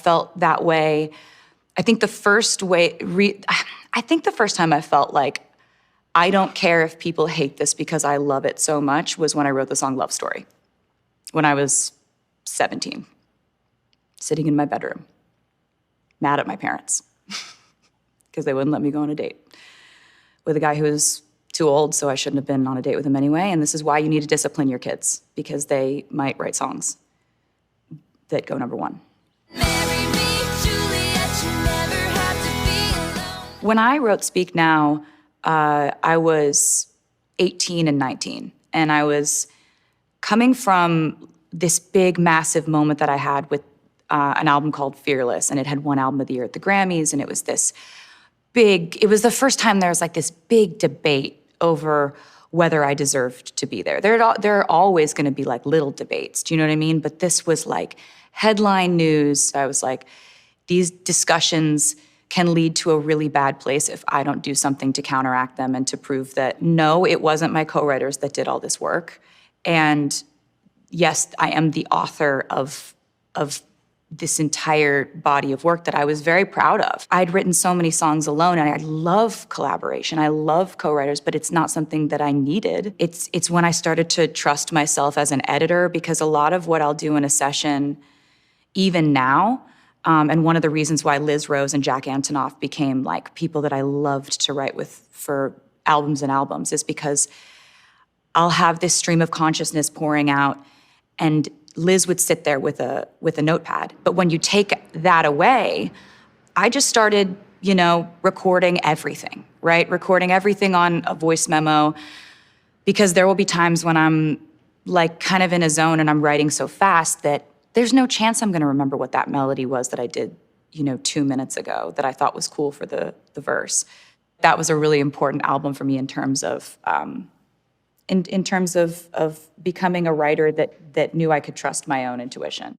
felt that way. I think the first time I felt like, I don't care if people hate this because I love it so much, was when I wrote the song Love Story, when I was 17, sitting in my bedroom, mad at my parents because they wouldn't let me go on a date with a guy who was too old, so I shouldn't have been on a date with him anyway. And this is why you need to discipline your kids, because they might write songs that go number one. When I wrote Speak Now, I was 18 and 19, and I was coming from this big, massive moment that I had with an album called Fearless, and it had won Album of the Year at the Grammys, and it was this big, it was the first time there was like this big debate over whether I deserved to be there. There are always gonna be like little debates, do you know what I mean? But this was like headline news. I was like, these discussions can lead to a really bad place if I don't do something to counteract them and to prove that, no, it wasn't my co-writers that did all this work. And yes, I am the author of this entire body of work that I was very proud of. I'd written so many songs alone, and I love collaboration. I love co-writers, but it's not something that I needed. It's when I started to trust myself as an editor, because a lot of what I'll do in a session, even now, and one of the reasons why Liz Rose and Jack Antonoff became like people that I loved to write with for albums and albums, is because I'll have this stream of consciousness pouring out, and Liz would sit there with a notepad. But when you take that away, I just started, recording everything, right? Recording everything on a voice memo, because there will be times when I'm like kind of in a zone and I'm writing so fast that there's no chance I'm gonna remember what that melody was that I did, 2 minutes ago that I thought was cool for the verse. That was a really important album for me in terms of in terms of becoming a writer that knew I could trust my own intuition.